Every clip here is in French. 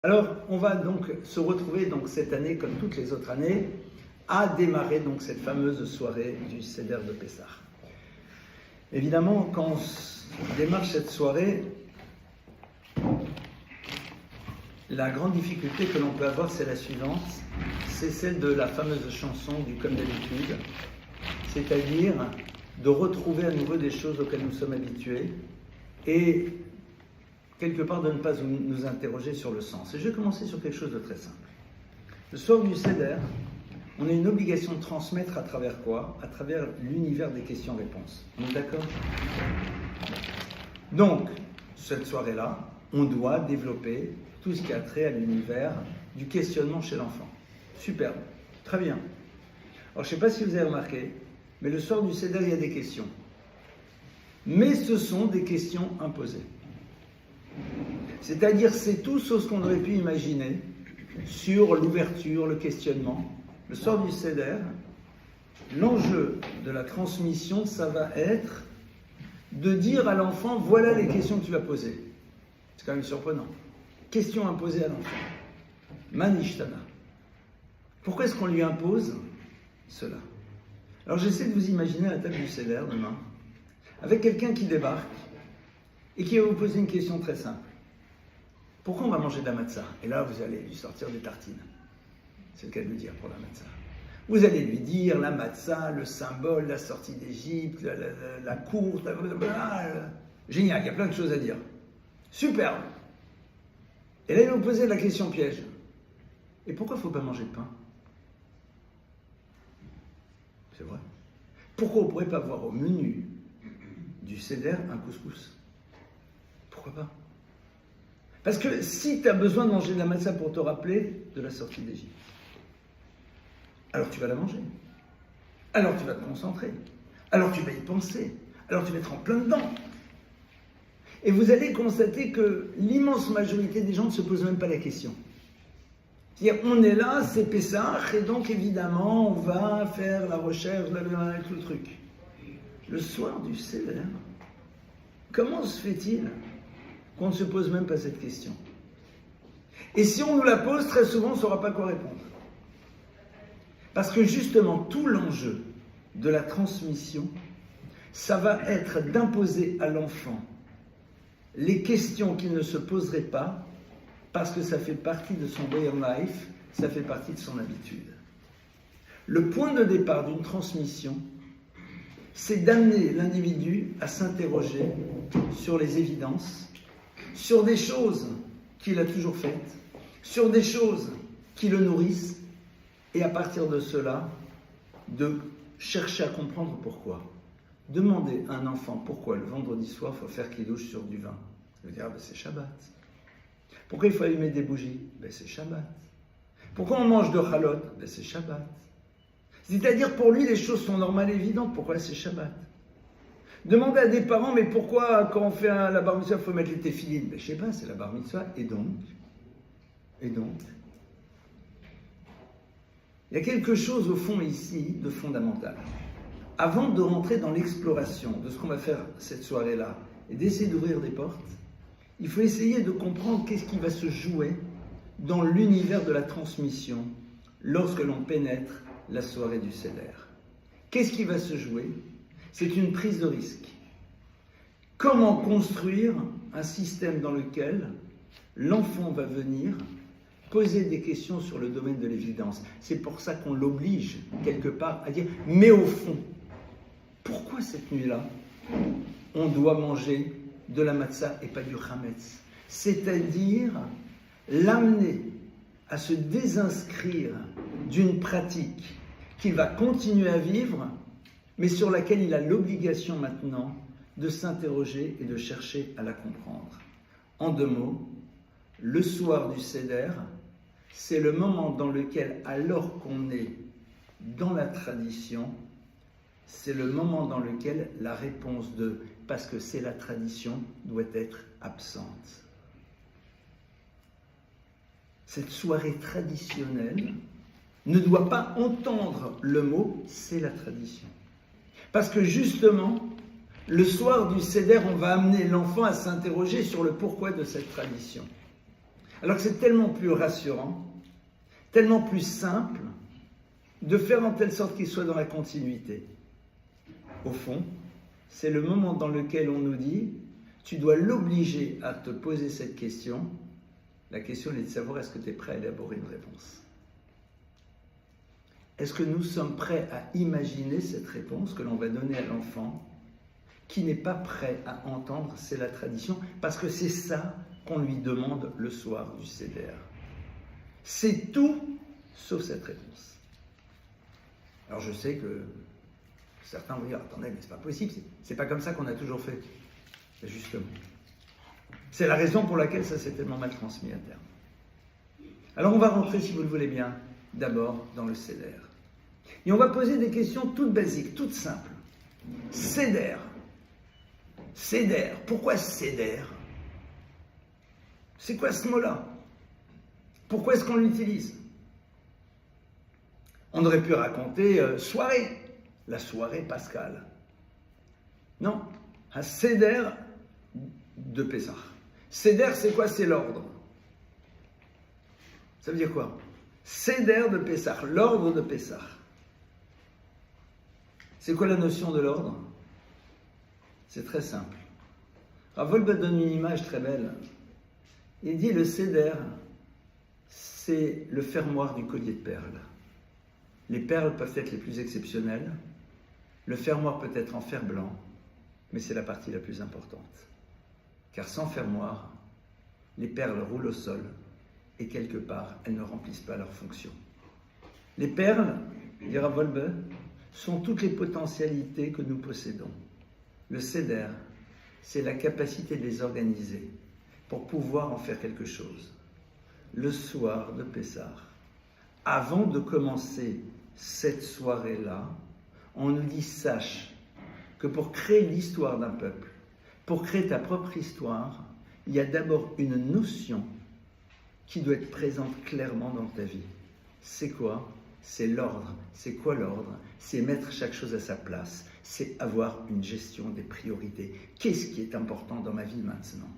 Alors, on va donc se retrouver cette année, comme toutes les autres années, à démarrer donc cette fameuse soirée du Seder de Pessah. Évidemment, quand on démarre cette soirée, la grande difficulté que l'on peut avoir, c'est la suivante, c'est celle de la fameuse chanson du comme d'habitude, c'est-à-dire de retrouver à nouveau des choses auxquelles nous sommes habitués et quelque part de ne pas nous interroger sur le sens. Et je vais commencer sur quelque chose de très simple. Le soir du Seder, on a une obligation de transmettre à travers quoi? À travers l'univers des questions-réponses. On est d'accord? Donc, cette soirée-là, on doit développer tout ce qui a trait à l'univers du questionnement chez l'enfant. Superbe, très bien. Alors, je ne sais pas si vous avez remarqué, mais le soir du Seder, il y a des questions. Mais ce sont des questions imposées. C'est-à-dire, c'est tout sauf ce qu'on aurait pu imaginer sur l'ouverture, le questionnement. Le soir du Seder, l'enjeu de la transmission, ça va être de dire à l'enfant, voilà les questions que tu vas poser. C'est quand même surprenant. Questions imposées à l'enfant. Manishtana. Pourquoi est-ce qu'on lui impose cela? Alors j'essaie de vous imaginer à la table du Seder demain, avec quelqu'un qui débarque et qui va vous poser une question très simple. Pourquoi on va manger de la matzah? Et là, vous allez lui sortir des tartines. C'est le cas de le dire pour la matzah. Vous allez lui dire la matzah, le symbole, la sortie d'Égypte, la courte, génial, il y a plein de choses à dire. Superbe. Et là, il va vous poser la question piège. Et pourquoi il ne faut pas manger de pain? C'est vrai. Pourquoi on ne pourrait pas avoir au menu du Seder un couscous? Pourquoi pas? Parce que si tu as besoin de manger de la matzah pour te rappeler de la sortie d'Égypte, alors tu vas la manger. Alors tu vas te concentrer. Alors tu vas y penser. Alors tu vas être en plein dedans. Et vous allez constater que l'immense majorité des gens ne se posent même pas la question. C'est-à-dire, on est là, c'est Pessah, et donc évidemment, on va faire la recherche, et tout le truc. Le soir du Seder, comment se fait-il qu'on ne se pose même pas cette question? Et si on nous la pose, très souvent, on ne saura pas quoi répondre. Parce que justement, tout l'enjeu de la transmission, ça va être d'imposer à l'enfant les questions qu'il ne se poserait pas, parce que ça fait partie de son way of life, ça fait partie de son habitude. Le point de départ d'une transmission, c'est d'amener l'individu à s'interroger sur les évidences, sur des choses qu'il a toujours faites, sur des choses qui le nourrissent, et à partir de cela, de chercher à comprendre pourquoi. Demandez à un enfant pourquoi le vendredi soir, il faut faire kidouche sur du vin. Il va dire, c'est Shabbat. Pourquoi il faut allumer des bougies? C'est Shabbat. Pourquoi on mange de chalot? C'est Shabbat. C'est-à-dire, pour lui, les choses sont normales et évidentes. Pourquoi c'est Shabbat? Demandez à des parents, mais pourquoi, quand on fait la bar mitzvah, il faut mettre les téphilines? Je ne sais pas, c'est la bar mitzvah. Et donc, il y a quelque chose au fond ici de fondamental. Avant de rentrer dans l'exploration de ce qu'on va faire cette soirée-là et d'essayer d'ouvrir des portes, il faut essayer de comprendre qu'est-ce qui va se jouer dans l'univers de la transmission lorsque l'on pénètre la soirée du Seder. Qu'est-ce qui va se jouer? C'est une prise de risque. Comment construire un système dans lequel l'enfant va venir poser des questions sur le domaine de l'évidence? C'est pour ça qu'on l'oblige, quelque part, à dire « mais au fond, pourquoi cette nuit-là, on doit manger de la matzah et pas du chametz ?» C'est-à-dire l'amener à se désinscrire d'une pratique qu'il va continuer à vivre, mais sur laquelle il a l'obligation maintenant de s'interroger et de chercher à la comprendre. En deux mots, le soir du Seder, c'est le moment dans lequel, alors qu'on est dans la tradition, c'est le moment dans lequel la réponse de « parce que c'est la tradition » doit être absente. Cette soirée traditionnelle ne doit pas entendre le mot « c'est la tradition ». Parce que justement, le soir du Seder, on va amener l'enfant à s'interroger sur le pourquoi de cette tradition. Alors que c'est tellement plus rassurant, tellement plus simple de faire en telle sorte qu'il soit dans la continuité. Au fond, c'est le moment dans lequel on nous dit « tu dois l'obliger à te poser cette question ». La question est de savoir est-ce que tu es prêt à élaborer une réponse. Est-ce que nous sommes prêts à imaginer cette réponse que l'on va donner à l'enfant qui n'est pas prêt à entendre, c'est la tradition, parce que c'est ça qu'on lui demande le soir du Seder. C'est tout sauf cette réponse. Alors je sais que certains vont dire, attendez, mais c'est pas possible, c'est pas comme ça qu'on a toujours fait. Et justement. C'est la raison pour laquelle ça s'est tellement mal transmis à terme. Alors on va rentrer, si vous le voulez bien, d'abord dans le Seder. Et on va poser des questions toutes basiques, toutes simples. Seder. Seder. Pourquoi Seder? C'est quoi ce mot-là? Pourquoi est-ce qu'on l'utilise? On aurait pu raconter soirée, la soirée pascale. Non, un Seder de Pessah. Seder, c'est quoi? C'est l'ordre. Ça veut dire quoi? Seder de Pessah, l'ordre de Pessah. C'est quoi la notion de l'ordre? C'est très simple. Rav Wolbe donne une image très belle. Il dit le Seder, c'est le fermoir du collier de perles. Les perles peuvent être les plus exceptionnelles. Le fermoir peut être en fer blanc, mais c'est la partie la plus importante. Car sans fermoir, les perles roulent au sol et quelque part, elles ne remplissent pas leur fonction. Les perles, dit Rav Wolbe, sont toutes les potentialités que nous possédons. Le Seder, c'est la capacité de les organiser pour pouvoir en faire quelque chose. Le soir de Pessah, avant de commencer cette soirée-là, on nous dit, sache que pour créer l'histoire d'un peuple, pour créer ta propre histoire, il y a d'abord une notion qui doit être présente clairement dans ta vie. C'est quoi? C'est l'ordre. C'est quoi l'ordre? C'est mettre chaque chose à sa place. C'est avoir une gestion des priorités. Qu'est-ce qui est important dans ma vie maintenant?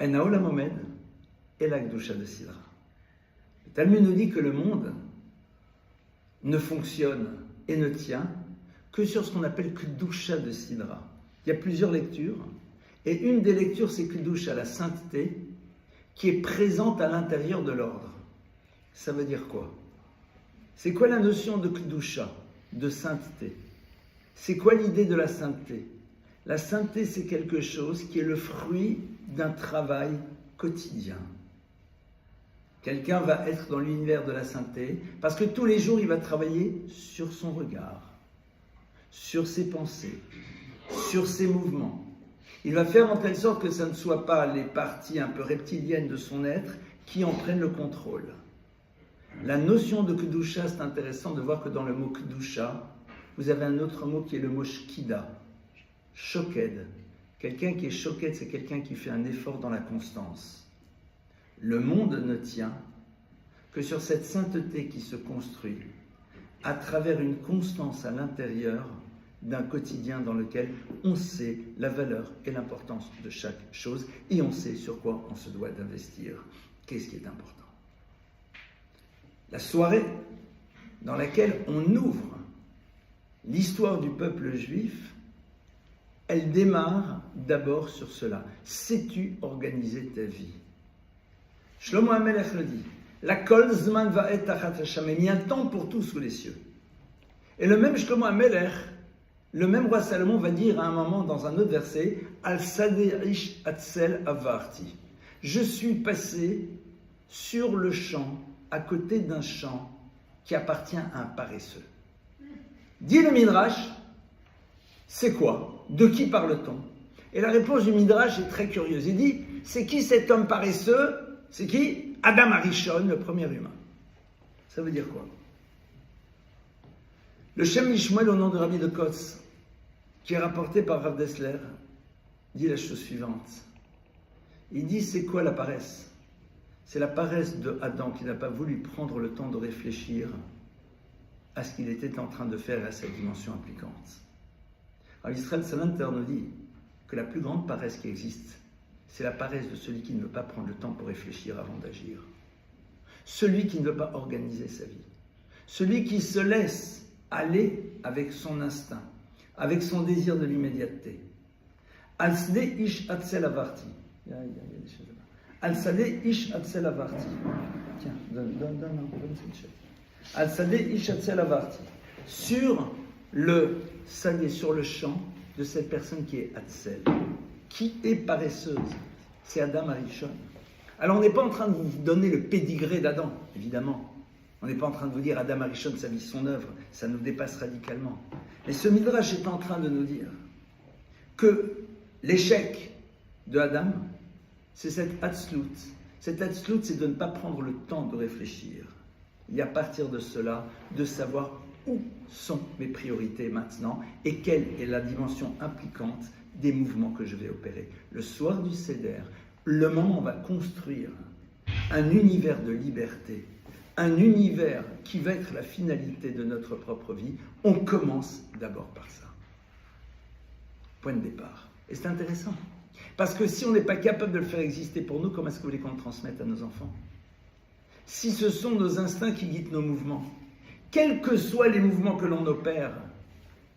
En Haolam Omed et la Kedusha de Sidra. Le Talmud nous dit que le monde ne fonctionne et ne tient que sur ce qu'on appelle Kedusha de Sidra. Il y a plusieurs lectures, et une des lectures, c'est Kedusha, la sainteté, qui est présente à l'intérieur de l'ordre. Ça veut dire quoi? C'est quoi la notion de Kedusha, de sainteté? C'est quoi l'idée de la sainteté? La sainteté, c'est quelque chose qui est le fruit d'un travail quotidien. Quelqu'un va être dans l'univers de la sainteté parce que tous les jours, il va travailler sur son regard, sur ses pensées, sur ses mouvements. Il va faire en telle sorte que ça ne soit pas les parties un peu reptiliennes de son être qui en prennent le contrôle. La notion de Kedusha, c'est intéressant de voir que dans le mot Kedusha, vous avez un autre mot qui est le mot Shkida, Shoked. Quelqu'un qui est Shoked, c'est quelqu'un qui fait un effort dans la constance. Le monde ne tient que sur cette sainteté qui se construit à travers une constance à l'intérieur d'un quotidien dans lequel on sait la valeur et l'importance de chaque chose et on sait sur quoi on se doit d'investir. Qu'est-ce qui est important? La soirée dans laquelle on ouvre l'histoire du peuple juif, elle démarre d'abord sur cela. Sais-tu organiser ta vie? Shlomo HaMelech le dit. La kol zman va'et tachat Hashem. Il y a un temps pour tout sous les cieux. Et le même Shlomo HaMelech, le même roi Salomon va dire à un moment dans un autre verset, Al sadeh ish atzel avarti. Je suis passé sur le champ, à côté d'un champ qui appartient à un paresseux. Dit le Midrash, c'est quoi? De qui parle-t-on? Et la réponse du Midrash est très curieuse. Il dit, c'est qui cet homme paresseux? C'est qui? Adam Arishon, le premier humain. Ça veut dire quoi? Le Shem Nishmuel au nom de Rabbi de Kotz, qui est rapporté par Rav Dessler, dit la chose suivante. Il dit, c'est quoi la paresse? C'est la paresse de Adam qui n'a pas voulu prendre le temps de réfléchir à ce qu'il était en train de faire et à sa dimension impliquante. Alors Israël Salanter nous dit que la plus grande paresse qui existe, c'est la paresse de celui qui ne veut pas prendre le temps pour réfléchir avant d'agir. Celui qui ne veut pas organiser sa vie. Celui qui se laisse aller avec son instinct, avec son désir de l'immédiateté. Al-Sadeh ish atzel avarti. Il y a des choses là-bas. Al-Sadeh ish atzel avarti. Tiens, donne cette chose. Al-Sadeh ish atzel avarti. Sur le sadeh, sur le champ de cette personne qui est atzel, qui est paresseuse. C'est Adam Arishon. Alors on n'est pas en train de vous donner le pédigré d'Adam, évidemment. On n'est pas en train de vous dire Adam Arishon, sa vie, son œuvre, ça nous dépasse radicalement. Mais ce Midrash est en train de nous dire que l'échec de Adam, c'est cette Hatzlut. Cette Hatzlut, c'est de ne pas prendre le temps de réfléchir. Et à partir de cela, de savoir où sont mes priorités maintenant et quelle est la dimension impliquante des mouvements que je vais opérer. Le soir du Seder, le moment où on va construire un univers de liberté, un univers qui va être la finalité de notre propre vie, on commence d'abord par ça. Point de départ. Et c'est intéressant. Parce que si on n'est pas capable de le faire exister pour nous, comment est-ce que vous voulez qu'on le transmette à nos enfants? Si ce sont nos instincts qui guident nos mouvements, quels que soient les mouvements que l'on opère,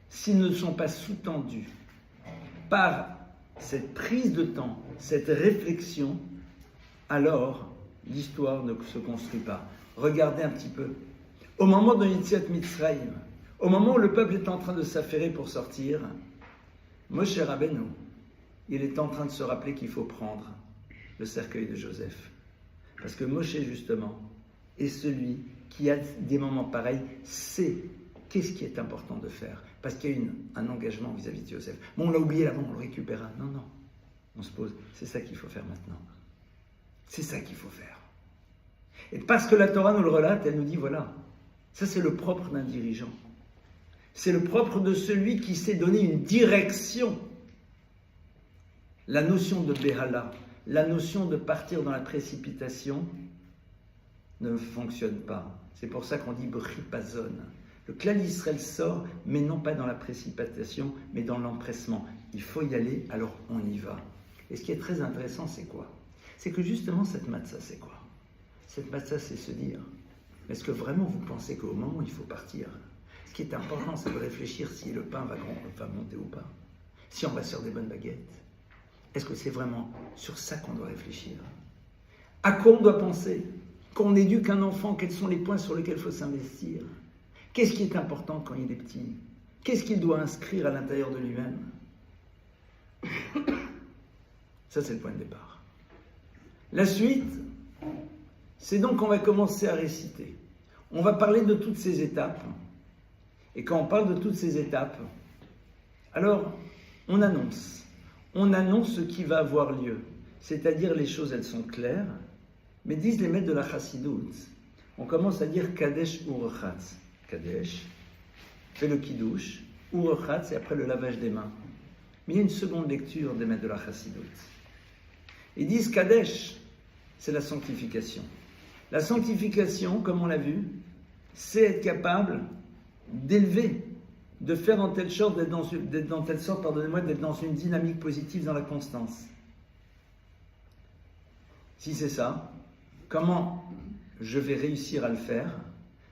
s'ils ne sont pas sous-tendus par cette prise de temps, cette réflexion, alors l'histoire ne se construit pas. Regardez un petit peu. Au moment de Yetziat Mitzrayim, au moment où le peuple est en train de s'affairer pour sortir, Moshe Rabbeinu, il est en train de se rappeler qu'il faut prendre le cercueil de Joseph. Parce que Moshe, justement, est celui qui, à des moments pareils, sait qu'est-ce qui est important de faire. Parce qu'il y a un engagement vis-à-vis de Joseph. Bon, on l'a oublié là-bas, on le récupérera. Non, non. On se pose, c'est ça qu'il faut faire maintenant. C'est ça qu'il faut faire. Et parce que la Torah nous le relate, elle nous dit, voilà, ça c'est le propre d'un dirigeant. C'est le propre de celui qui sait donner une direction. La notion de Béhala, la notion de partir dans la précipitation ne fonctionne pas. C'est pour ça qu'on dit Bripazon. Le clan d'Israël sort, mais non pas dans la précipitation, mais dans l'empressement. Il faut y aller, alors on y va. Et ce qui est très intéressant, c'est quoi? C'est que justement, cette matzah, c'est quoi? Cette matzah, c'est se dire, est-ce que vraiment vous pensez qu'au moment où il faut partir, ce qui est important, c'est de réfléchir si le pain va monter ou pas, si on va sur des bonnes baguettes. Est-ce que c'est vraiment sur ça qu'on doit réfléchir? À quoi on doit penser? Quand on éduque un enfant, quels sont les points sur lesquels il faut s'investir? Qu'est-ce qui est important quand il est petit? Qu'est-ce qu'il doit inscrire à l'intérieur de lui-même? Ça, c'est le point de départ. La suite, c'est donc qu'on va commencer à réciter. On va parler de toutes ces étapes. Et quand on parle de toutes ces étapes, alors on annonce ce qui va avoir lieu. C'est-à-dire les choses, elles sont claires, mais disent les maîtres de la Chassidoute, on commence à dire Kadesh Urchatz. Kadesh, fait le Kiddush, Urchatz, et après le lavage des mains. Mais il y a une seconde lecture des maîtres de la Chassidoute. Ils disent Kadesh, c'est la sanctification. La sanctification, comme on l'a vu, c'est être capable d'élever, de faire en telle sorte, d'être dans une dynamique positive dans la constance. Si c'est ça, comment je vais réussir à le faire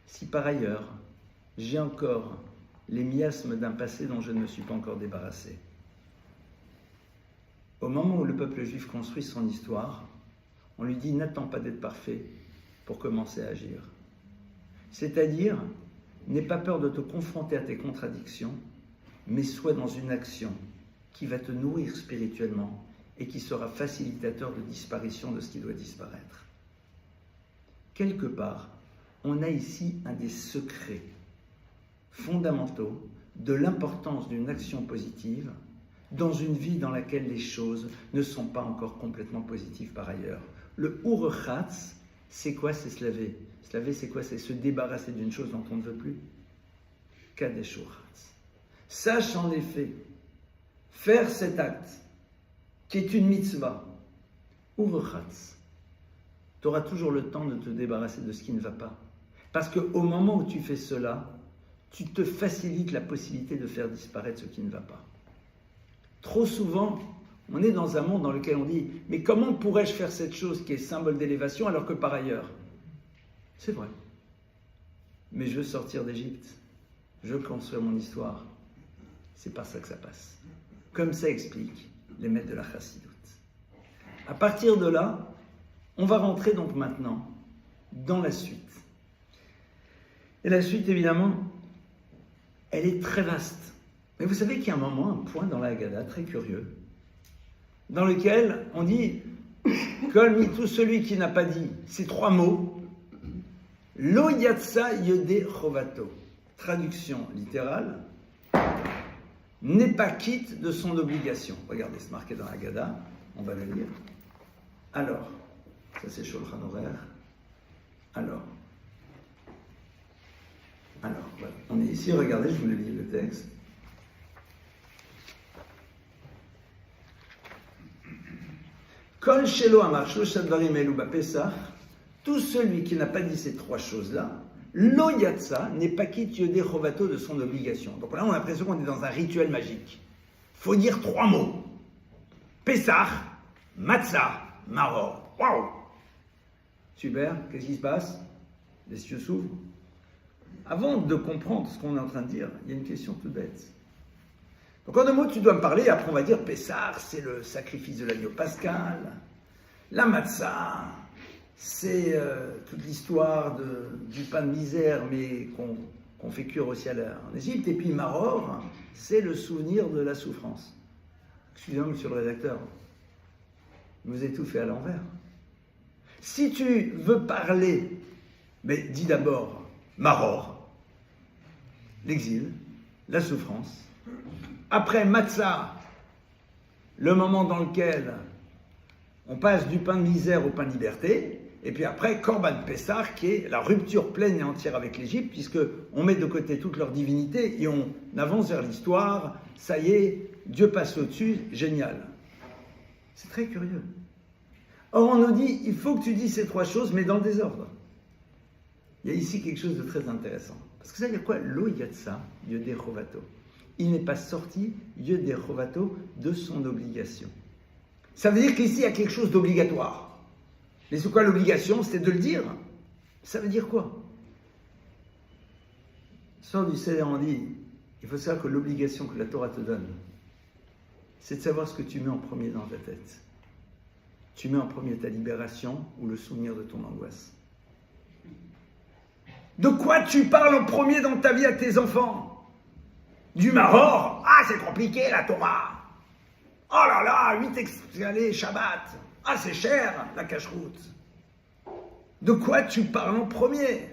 si par ailleurs j'ai encore les miasmes d'un passé dont je ne me suis pas encore débarrassé? Au moment où le peuple juif construit son histoire, on lui dit « n'attends pas d'être parfait pour commencer à agir ». C'est-à-dire, n'aie pas peur de te confronter à tes contradictions, mais sois dans une action qui va te nourrir spirituellement et qui sera facilitateur de disparition de ce qui doit disparaître. Quelque part, on a ici un des secrets fondamentaux de l'importance d'une action positive dans une vie dans laquelle les choses ne sont pas encore complètement positives par ailleurs. Le Urchatz, c'est quoi? C'est se laver. Se laver, c'est quoi? C'est se débarrasser d'une chose dont on ne veut plus. Kadesh Urchatz. Sache en effet, faire cet acte, qui est une mitzvah, Urchatz, tu auras toujours le temps de te débarrasser de ce qui ne va pas. Parce qu'au moment où tu fais cela, tu te facilites la possibilité de faire disparaître ce qui ne va pas. Trop souvent, on est dans un monde dans lequel on dit « Mais comment pourrais-je faire cette chose qui est symbole d'élévation alors que par ailleurs ?» C'est vrai. Mais je veux sortir d'Égypte. Je veux construire mon histoire. C'est par ça que ça passe. Comme ça explique les maîtres de la Chassidoute. À partir de là, on va rentrer donc maintenant dans la suite. Et la suite, évidemment, elle est très vaste. Mais vous savez qu'il y a un moment, un point dans la Haggadah très curieux, dans lequel on dit, comme tout celui qui n'a pas dit ces trois mots, Lo yatsa yodé chovato, traduction littérale, n'est pas quitte de son obligation. Regardez, c'est marqué dans la Haggadah, on va le lire. Alors, ça c'est Shulchan Aruch. Alors, voilà. On est ici, regardez, je vous le lis le texte. Kol shelo amar shlosha dvarim elu bapesach, tout celui qui n'a pas dit ces trois choses-là, lo yatsa n'est pas quitte yodé chovato de son obligation. Donc là, on a l'impression qu'on est dans un rituel magique. Il faut dire trois mots. Pesach, matzah, maror. Waouh! Super, qu'est-ce qui se passe? Les cieux s'ouvrent. Avant de comprendre ce qu'on est en train de dire, il y a une question toute bête. Donc en deux mots, tu dois me parler, après on va dire Pessah, c'est le sacrifice de l'agneau pascal. La matzah, c'est toute l'histoire du pain de misère, mais qu'on fait cuire aussi en Égypte. Et puis Maror, c'est le souvenir de la souffrance. Excusez-moi, monsieur le rédacteur, vous avez tout fait à l'envers. Si tu veux parler, mais dis d'abord Maror, l'exil, la souffrance. Après Matzah, le moment dans lequel on passe du pain de misère au pain de liberté. Et puis après, Korban Pessah, qui est la rupture pleine et entière avec l'Égypte, puisqu'on met de côté toute leur divinité et on avance vers l'histoire. Ça y est, Dieu passe au-dessus, génial. C'est très curieux. Or, on nous dit, il faut que tu dises ces trois choses, mais dans le désordre. Il y a ici quelque chose de très intéressant. Parce que ça veut dire quoi? Lo yatsa yodé chovato. Il n'est pas sorti yodé chovato de son obligation. Ça veut dire qu'ici, il y a quelque chose d'obligatoire. Mais c'est quoi l'obligation? C'est de le dire. Ça veut dire quoi? Sort du Seder, on dit, il faut savoir que l'obligation que la Torah te donne, c'est de savoir ce que tu mets en premier dans ta tête. Tu mets en premier ta libération ou le souvenir de ton angoisse. De quoi tu parles en premier dans ta vie à tes enfants? Du maror? Ah, c'est compliqué la Torah. Oh là là, 8 escalés, Shabbat. Ah, c'est cher la cache-route. De quoi tu parles en premier?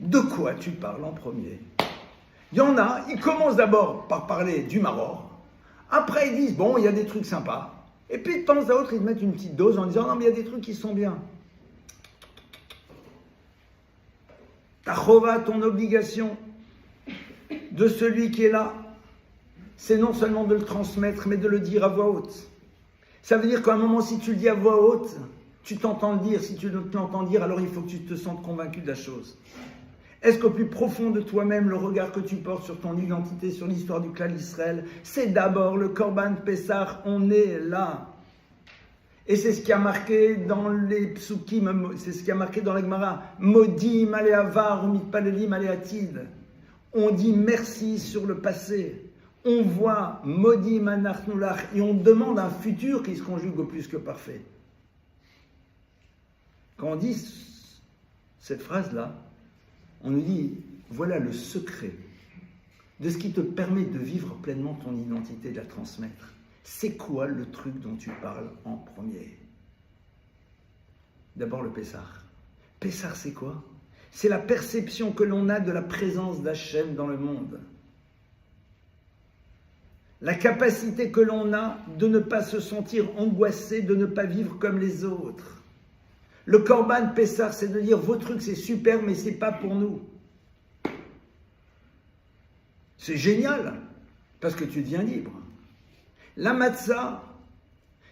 De quoi tu parles en premier? Il y en a, ils commencent d'abord par parler du maror. Après, ils disent, bon, il y a des trucs sympas. Et puis, de temps à autre, ils te mettent une petite dose en disant, non, mais il y a des trucs qui sont bien. Ta chova, ton obligation de celui qui est là, c'est non seulement de le transmettre, mais de le dire à voix haute. Ça veut dire qu'à un moment, si tu le dis à voix haute, tu t'entends le dire. Si tu l'entends dire, alors il faut que tu te sentes convaincu de la chose. Est-ce qu'au plus profond de toi-même, le regard que tu portes sur ton identité, sur l'histoire du clan d'Israël, c'est d'abord le Korban Pessah, on est là. Et c'est ce qui a marqué dans les psukim, c'est ce qui a marqué dans la Gemara. Modim aleavar, mitpalelim aleatid. On dit merci sur le passé. On voit modim anachnulach et on demande un futur qui se conjugue au plus que parfait. Quand on dit cette phrase-là, on nous dit, voilà le secret de ce qui te permet de vivre pleinement ton identité, de la transmettre. C'est quoi le truc dont tu parles en premier? D'abord le Pessah. Pessah, c'est quoi? C'est la perception que l'on a de la présence d'Hachem dans le monde. La capacité que l'on a de ne pas se sentir angoissé, de ne pas vivre comme les autres. Le Korban Pessah, c'est de dire, vos trucs c'est super, mais c'est pas pour nous. C'est génial, parce que tu deviens libre. La matzah,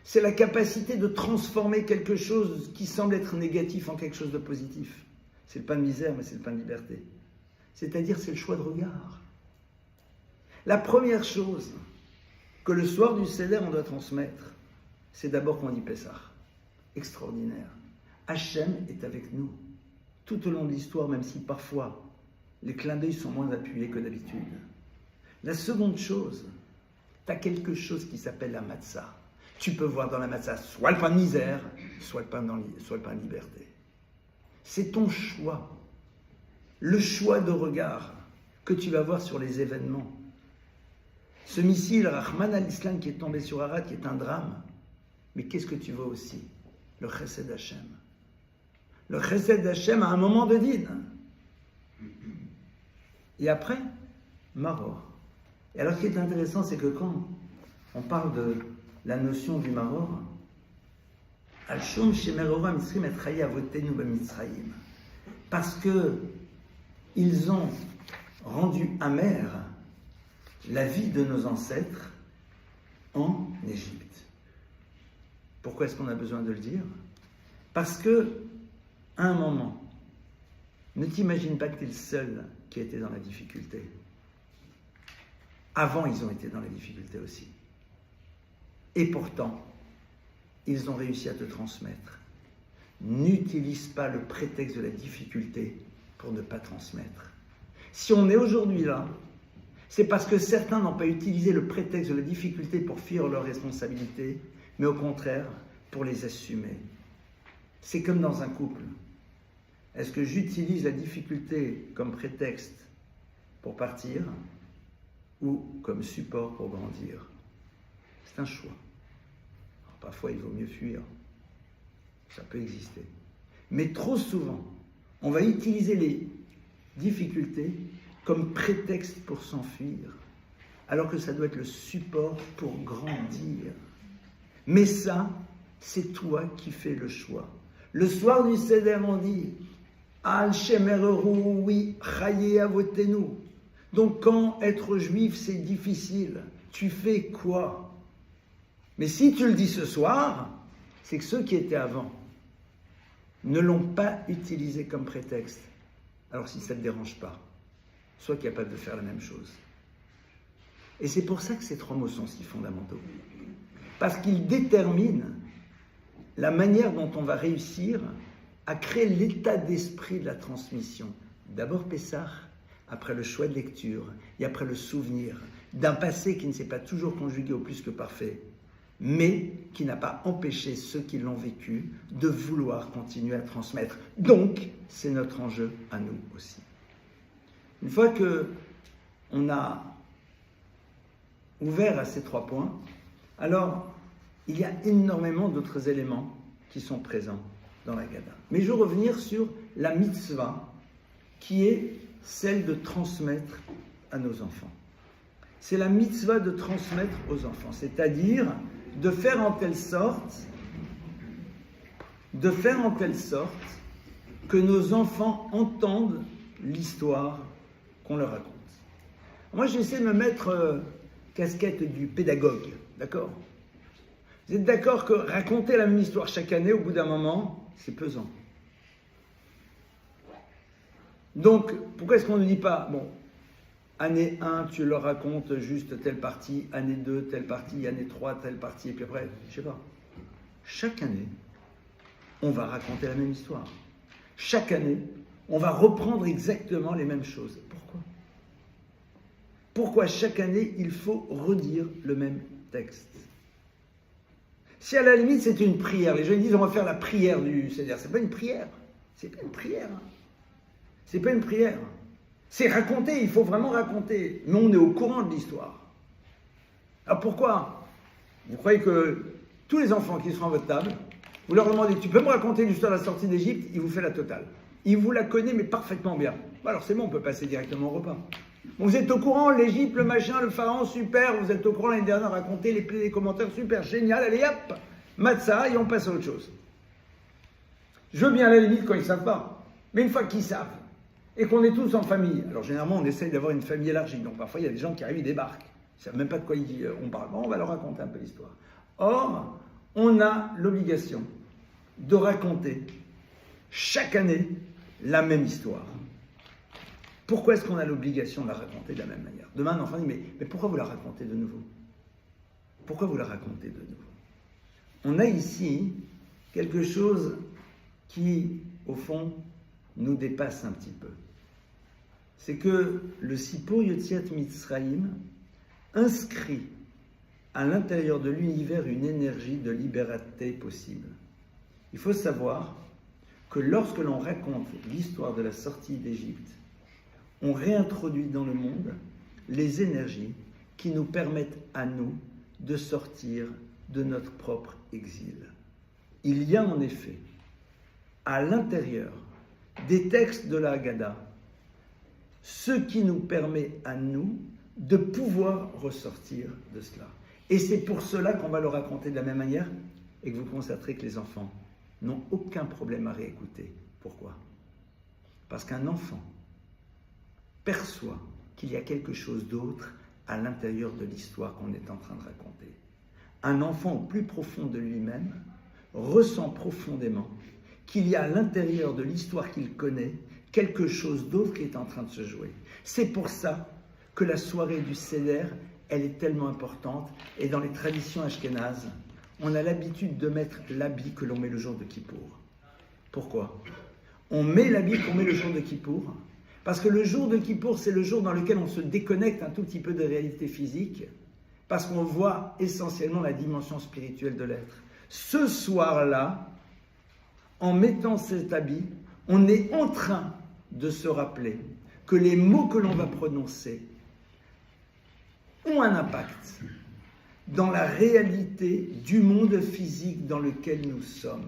c'est la capacité de transformer quelque chose qui semble être négatif en quelque chose de positif. C'est le pain de misère, mais c'est le pain de liberté. C'est-à-dire, c'est le choix de regard. La première chose que le soir du Seder, on doit transmettre, c'est d'abord qu'on dit Pessah. Extraordinaire. Hachem est avec nous tout au long de l'histoire, même si parfois les clins d'œil sont moins appuyés que d'habitude. La seconde chose, tu as quelque chose qui s'appelle la matzah. Tu peux voir dans la matzah soit le pain de misère, soit le pain de liberté. C'est ton choix. Le choix de regard que tu vas voir sur les événements. Ce missile Rahman al-Islam qui est tombé sur Arad, qui est un drame, mais qu'est-ce que tu vois aussi? Le chesed Hashem. Le chesed Hashem à un moment de din. Et après, maror. Et alors ce qui est intéressant, c'est que quand on parle de la notion du maror, Al-Shum Shemerora Mitzrim et Chaye Avotenu B'Mitzrayim, parce que ils ont rendu amère la vie de nos ancêtres en Égypte. Pourquoi est-ce qu'on a besoin de le dire? Parce que, à un moment, ne t'imagine pas que tu es le seul qui était dans la difficulté. Avant, ils ont été dans la difficulté aussi. Et pourtant, ils ont réussi à te transmettre. N'utilise pas le prétexte de la difficulté pour ne pas transmettre. Si on est aujourd'hui là, c'est parce que certains n'ont pas utilisé le prétexte de la difficulté pour fuir leurs responsabilités, mais au contraire, pour les assumer. C'est comme dans un couple. Est-ce que j'utilise la difficulté comme prétexte pour partir ou comme support pour grandir? C'est un choix. Alors, parfois, il vaut mieux fuir. Ça peut exister. Mais trop souvent, on va utiliser les difficultés comme prétexte pour s'enfuir, alors que ça doit être le support pour grandir. Mais ça, c'est toi qui fais le choix. Le soir du Seder, on dit Al Shemereru, oui, Chaye Avotenu. Donc, quand être juif, c'est difficile, tu fais quoi? Mais si tu le dis ce soir, c'est que ceux qui étaient avant ne l'ont pas utilisé comme prétexte. Alors, si ça ne te dérange pas, sois capable de faire la même chose. Et c'est pour ça que ces trois mots sont si fondamentaux. Parce qu'ils déterminent la manière dont on va réussir à créer l'état d'esprit de la transmission. D'abord Pessah, après le choix de lecture, et après le souvenir d'un passé qui ne s'est pas toujours conjugué au plus que parfait, mais qui n'a pas empêché ceux qui l'ont vécu de vouloir continuer à transmettre. Donc, c'est notre enjeu à nous aussi. Une fois qu'on a ouvert à ces trois points, alors il y a énormément d'autres éléments qui sont présents dans la Gada. Mais je veux revenir sur la mitzvah qui est celle de transmettre à nos enfants. C'est la mitzvah de transmettre aux enfants, c'est-à-dire de faire en telle sorte que nos enfants entendent l'histoire qu'on leur raconte. Moi, j'essaie de me mettre casquette du pédagogue, d'accord? Vous êtes d'accord que raconter la même histoire chaque année, au bout d'un moment, c'est pesant. Donc, pourquoi est-ce qu'on ne dit pas, bon, année 1, tu leur racontes juste telle partie, année 2, telle partie, année 3, telle partie, et puis après, je sais pas. Chaque année, on va raconter la même histoire. Chaque année, on va reprendre exactement les mêmes choses. Pourquoi? Pourquoi chaque année, il faut redire le même texte? Si à la limite, c'était une prière, les gens disent on va faire la prière du Seder. C'est pas une prière. C'est pas une prière. C'est pas une prière. C'est raconter, il faut vraiment raconter. Mais on est au courant de l'histoire. Alors pourquoi? Vous croyez que tous les enfants qui seront à votre table, vous leur demandez, tu peux me raconter l'histoire de la sortie d'Égypte? Il vous fait la totale. Il vous la connaît, mais parfaitement bien. Alors c'est bon, on peut passer directement au repas. Bon, vous êtes au courant, l'Égypte, le machin, le pharaon, super. Vous êtes au courant l'année dernière, raconter les commentaires, super, génial. Allez hop, matzah, et on passe à autre chose. Je veux bien à la limite quand ils ne savent pas. Mais une fois qu'ils savent, et qu'on est tous en famille, alors généralement on essaye d'avoir une famille élargie, donc parfois il y a des gens qui arrivent, ils débarquent. Ils ne savent même pas de quoi on parle. Bon, on va leur raconter un peu l'histoire. Or, on a l'obligation de raconter chaque année la même histoire. Pourquoi est-ce qu'on a l'obligation de la raconter de la même manière? Demain, un enfant dit, mais pourquoi vous la racontez de nouveau? pourquoi vous la racontez de nouveau? On a ici quelque chose qui, au fond, nous dépasse un petit peu. C'est que le Sipur Yotziat Mitzrayim inscrit à l'intérieur de l'univers une énergie de liberté possible. Il faut savoir que lorsque l'on raconte l'histoire de la sortie d'Égypte, on réintroduit dans le monde les énergies qui nous permettent à nous de sortir de notre propre exil. Il y a en effet, à l'intérieur des textes de la Haggadah, ce qui nous permet à nous de pouvoir ressortir de cela. Et c'est pour cela qu'on va le raconter de la même manière et que vous constaterez que les enfants n'ont aucun problème à réécouter. Pourquoi? Parce qu'un enfant perçoit qu'il y a quelque chose d'autre à l'intérieur de l'histoire qu'on est en train de raconter. Un enfant au plus profond de lui-même ressent profondément qu'il y a à l'intérieur de l'histoire qu'il connaît quelque chose d'autre qui est en train de se jouer. C'est pour ça que la soirée du Seder, elle est tellement importante. Et dans les traditions ashkénazes, on a l'habitude de mettre l'habit que l'on met le jour de Kippour. Pourquoi? On met l'habit qu'on met le jour de Kippour parce que le jour de Kippour, c'est le jour dans lequel on se déconnecte un tout petit peu des réalités physiques, parce qu'on voit essentiellement la dimension spirituelle de l'être. Ce soir-là, en mettant cet habit, on est en train de se rappeler que les mots que l'on va prononcer ont un impact dans la réalité du monde physique dans lequel nous sommes.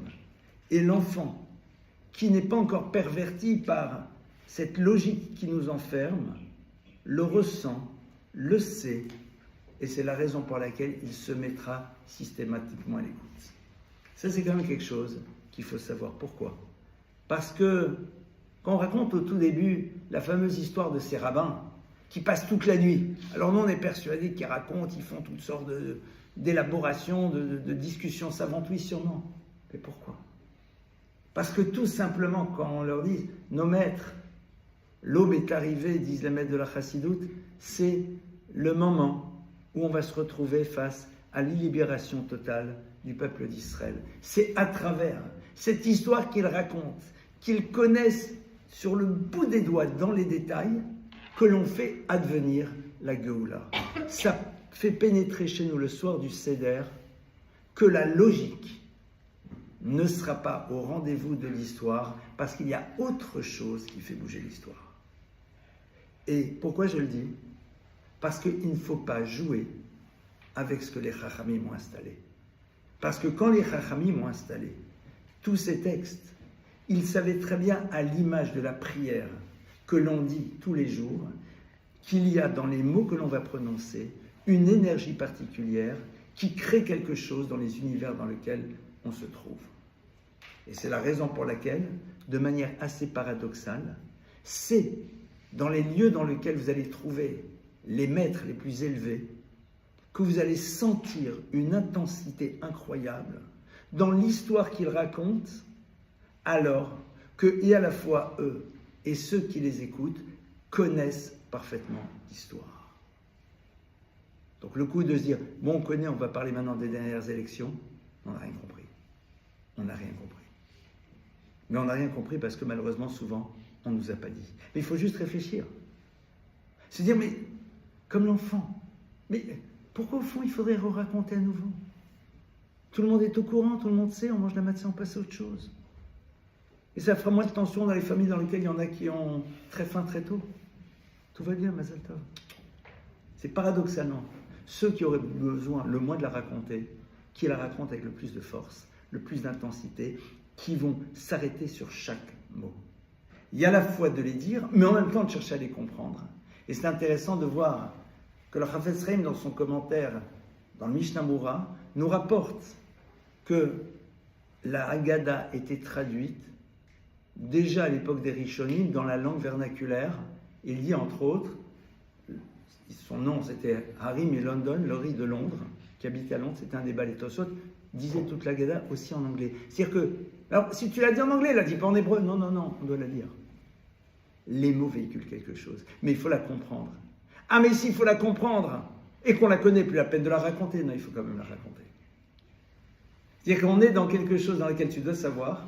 Et l'enfant, qui n'est pas encore perverti par cette logique qui nous enferme, le ressent, le sait, et c'est la raison pour laquelle il se mettra systématiquement à l'écoute. Ça, c'est quand même quelque chose qu'il faut savoir. Pourquoi? Parce que quand on raconte au tout début la fameuse histoire de ces rabbins qui passent toute la nuit, alors nous on est persuadés qu'ils racontent, ils font toutes sortes d'élaborations, de discussions savantes, oui sûrement. Mais pourquoi? Parce que tout simplement, quand on leur dit, nos maîtres, l'aube est arrivée, disent les maîtres de la chassidoute, c'est le moment où on va se retrouver face à l'illibération totale du peuple d'Israël. C'est à travers cette histoire qu'ils racontent, qu'ils connaissent sur le bout des doigts, dans les détails, que l'on fait advenir la Géoula. Ça fait pénétrer chez nous le soir du Seder que la logique ne sera pas au rendez-vous de l'histoire parce qu'il y a autre chose qui fait bouger l'histoire. Et pourquoi je le dis? Parce qu'il ne faut pas jouer avec ce que les Chachamim ont installé. Parce que quand les Chachamim ont installé tous ces textes, ils savaient très bien, à l'image de la prière que l'on dit tous les jours, qu'il y a dans les mots que l'on va prononcer une énergie particulière qui crée quelque chose dans les univers dans lesquels on se trouve. Et c'est la raison pour laquelle, de manière assez paradoxale, c'est dans les lieux dans lesquels vous allez trouver les maîtres les plus élevés que vous allez sentir une intensité incroyable dans l'histoire qu'ils racontent, alors que, et à la fois eux et ceux qui les écoutent, connaissent parfaitement l'histoire. Donc le coup de se dire, bon on connaît, on va parler maintenant des dernières élections, on n'a rien compris. On n'a rien compris. Mais on n'a rien compris parce que malheureusement, souvent, on ne nous a pas dit. Mais il faut juste réfléchir. Se dire, mais comme l'enfant, mais pourquoi au fond il faudrait raconter à nouveau? Tout le monde est au courant, tout le monde sait, on mange la matzah, on passe à autre chose. Et ça fera moins de tension dans les familles dans lesquelles il y en a qui ont très faim très tôt. Tout va bien, Mazal Tov. C'est paradoxalement ceux qui auraient besoin le moins de la raconter, qui la racontent avec le plus de force, le plus d'intensité, qui vont s'arrêter sur chaque mot. Il y a la foi de les dire, mais en même temps de chercher à les comprendre. Et c'est intéressant de voir que le Chafetz Chaim, dans son commentaire dans le Mishnah Moura, nous rapporte que la Haggadah était traduite déjà à l'époque des Rishonim dans la langue vernaculaire. Il dit entre autres, son nom c'était Harry et London, Laurie de Londres, qui habitait à Londres, c'était un des Balei Tosot, disait toute la Haggadah aussi en anglais. C'est-à-dire que, alors si tu l'as dit en anglais, la dis pas en hébreu, non, on doit la lire. Les mots véhiculent quelque chose, mais il faut la comprendre. Ah mais s'il faut la comprendre, et qu'on la connaît, plus la peine de la raconter. Non, il faut quand même la raconter. C'est-à-dire qu'on est dans quelque chose dans lequel tu dois savoir,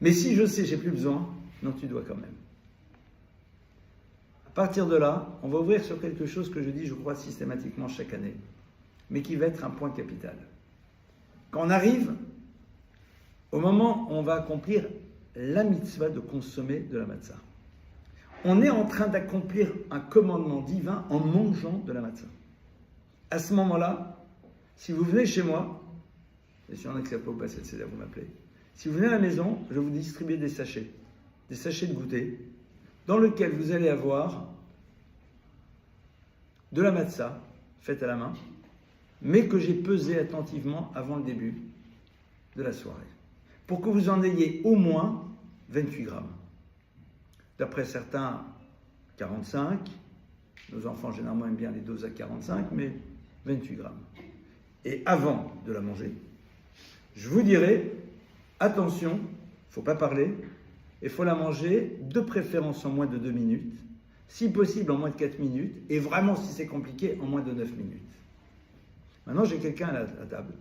mais si je sais, j'ai plus besoin, non, tu dois quand même. À partir de là, on va ouvrir sur quelque chose que je dis, je crois, systématiquement chaque année, mais qui va être un point capital. Quand on arrive au moment où on va accomplir la mitzvah de consommer de la matzah, on est en train d'accomplir un commandement divin en mangeant de la matzah. À ce moment-là, si vous venez chez moi, et si on n'accepte pas au passé de céder, vous m'appelez. Si vous venez à la maison, je vais vous distribuer des sachets de goûter, dans lesquels vous allez avoir de la matzah, faite à la main, mais que j'ai pesé attentivement avant le début de la soirée, pour que vous en ayez au moins 28 grammes. D'après certains, 45. Nos enfants, généralement, aiment bien les doses à 45, mais 28 grammes. Et avant de la manger, je vous dirai, attention, il ne faut pas parler, il faut la manger de préférence en moins de 2 minutes, si possible en moins de 4 minutes, et vraiment, si c'est compliqué, en moins de 9 minutes. Maintenant, j'ai quelqu'un à la table,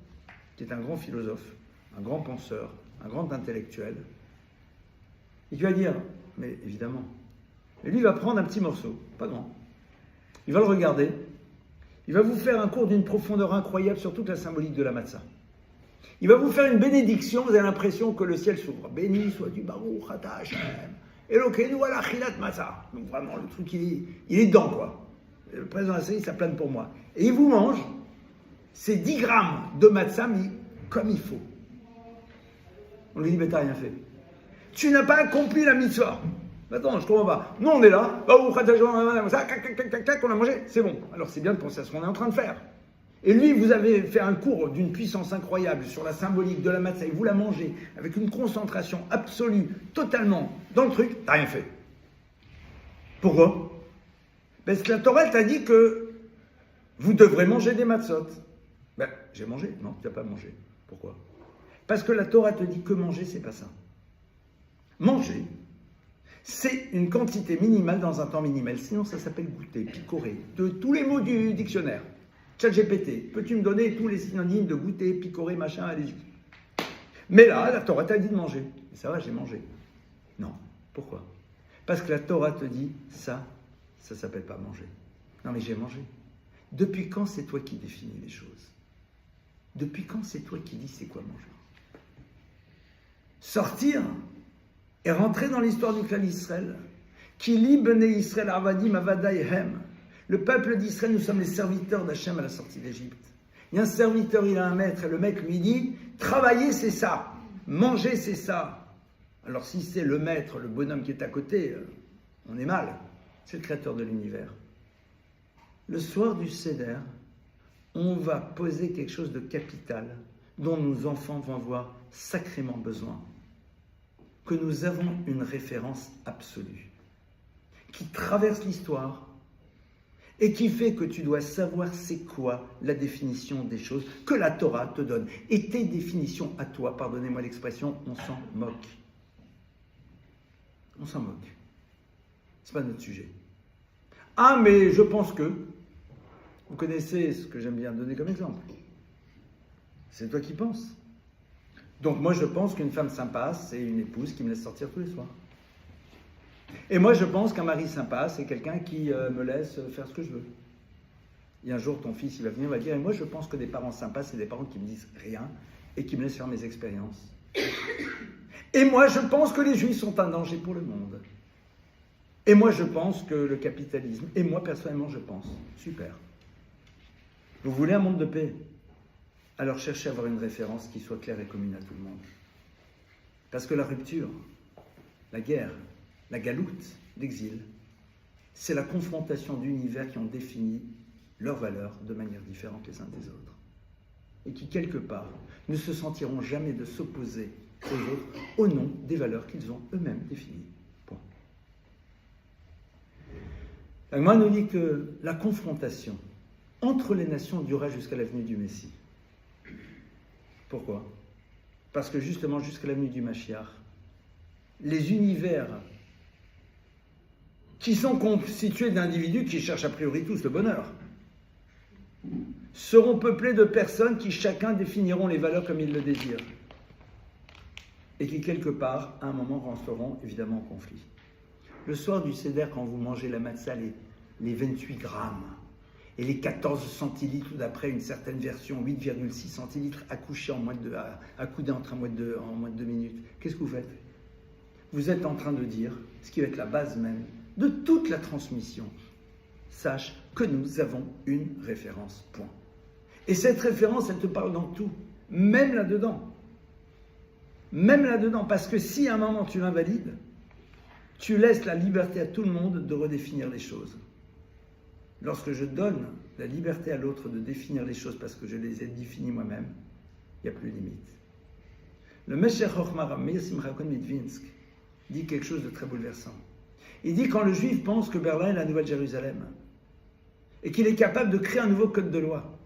qui est un grand philosophe, un grand penseur, un grand intellectuel, et qui va dire, mais évidemment, et lui va prendre un petit morceau, pas grand, il va le regarder, il va vous faire un cours d'une profondeur incroyable sur toute la symbolique de la matzah. Il va vous faire une bénédiction, vous avez l'impression que le ciel s'ouvre. Béni soit du Baruch Ata Hashem, Elokeinu ala achilat matzah. Donc vraiment, le truc, il est dedans, quoi. Le président Asseli, ça plane pour moi. Et il vous mange ces 10 grammes de matzah, mais comme il faut. On lui dit, mais t'as rien fait. Tu n'as pas accompli la mitzvah. Attends, je comprends pas. Nous, on est là, on a mangé, c'est bon. Alors c'est bien de penser à ce qu'on est en train de faire. Et lui, vous avez fait un cours d'une puissance incroyable sur la symbolique de la matzah, et vous la mangez avec une concentration absolue, totalement dans le truc, t'as rien fait. Pourquoi? Parce que la Torah t'a dit que vous devrez manger des matzot. Ben, j'ai mangé. Non, tu n'as pas mangé. Pourquoi? Parce que la Torah te dit que manger, c'est pas ça. Manger, c'est une quantité minimale dans un temps minimal. Sinon, ça s'appelle goûter, picorer. De tous les mots du dictionnaire. ChatGPT, peux-tu me donner tous les synonymes de goûter, picorer, machin, allez-y. Mais là, la Torah t'a dit de manger. Et ça va, j'ai mangé. Non. Pourquoi? Parce que la Torah te dit, ça s'appelle pas manger. Non, mais j'ai mangé. Depuis quand c'est toi qui définis les choses? Depuis quand c'est toi qui dis c'est quoi manger? Sortir et rentrer dans l'histoire du clan d'Israël, qui lit Bnei Israël Avadim Avadaihem. Le peuple d'Israël, nous sommes les serviteurs d'Hachem à la sortie d'Égypte. Il y a un serviteur, il a un maître, et le maître lui dit, travailler c'est ça, manger c'est ça. Alors si c'est le maître, le bonhomme qui est à côté, on est mal. C'est le créateur de l'univers. Le soir du Seder, on va poser quelque chose de capital, dont nos enfants vont avoir sacrément besoin. Que nous avons une référence absolue, qui traverse l'histoire, et qui fait que tu dois savoir c'est quoi la définition des choses que la Torah te donne. Et tes définitions à toi, pardonnez-moi l'expression, on s'en moque. On s'en moque. C'est pas notre sujet. Ah, mais je pense que, vous connaissez ce que j'aime bien donner comme exemple. C'est toi qui penses. Donc moi je pense qu'une femme sympa, c'est une épouse qui me laisse sortir tous les soirs. Et moi, je pense qu'un mari sympa, c'est quelqu'un qui me laisse faire ce que je veux. Et un jour, ton fils, il va venir, il va dire, et moi, je pense que des parents sympas, c'est des parents qui me disent rien et qui me laissent faire mes expériences. Et moi, je pense que les Juifs sont un danger pour le monde. Et moi, je pense que le capitalisme, et moi, personnellement, je pense. Super. Vous voulez un monde de paix? Alors cherchez à avoir une référence qui soit claire et commune à tout le monde. Parce que la rupture, la guerre, la galoute, l'exil, c'est la confrontation d'univers qui ont défini leurs valeurs de manière différente les uns des autres. Et qui, quelque part, ne se sentiront jamais de s'opposer aux autres au nom des valeurs qu'ils ont eux-mêmes définies. Point. La Gemara nous dit que la confrontation entre les nations durera jusqu'à la venue du Messie. Pourquoi? Parce que justement, jusqu'à la venue du Mashiach, les univers qui sont constitués d'individus qui cherchent a priori tous le bonheur. seront peuplés de personnes qui chacun définiront les valeurs comme ils le désirent. Et qui, quelque part, à un moment, rentreront évidemment en conflit. Le soir du Seder, quand vous mangez la matzah, les 28 grammes et les 14 centilitres, ou d'après une certaine version, 8,6 centilitres accouchés accoudés en moins de 2 minutes, qu'est-ce que vous faites? Vous êtes en train de dire, ce qui va être la base même de toute la transmission, sache que nous avons une référence, point. Et cette référence, elle te parle dans tout, même là-dedans. Même là-dedans, parce que si à un moment tu l'invalides, tu laisses la liberté à tout le monde de redéfinir les choses. Lorsque je donne la liberté à l'autre de définir les choses parce que je les ai définies moi-même, il n'y a plus de limite. Le Meshech Chochma Rav Meir Simcha Cohen Midvinsk dit quelque chose de très bouleversant. Il dit quand le juif pense que Berlin est la Nouvelle Jérusalem et qu'il est capable de créer un nouveau code de loi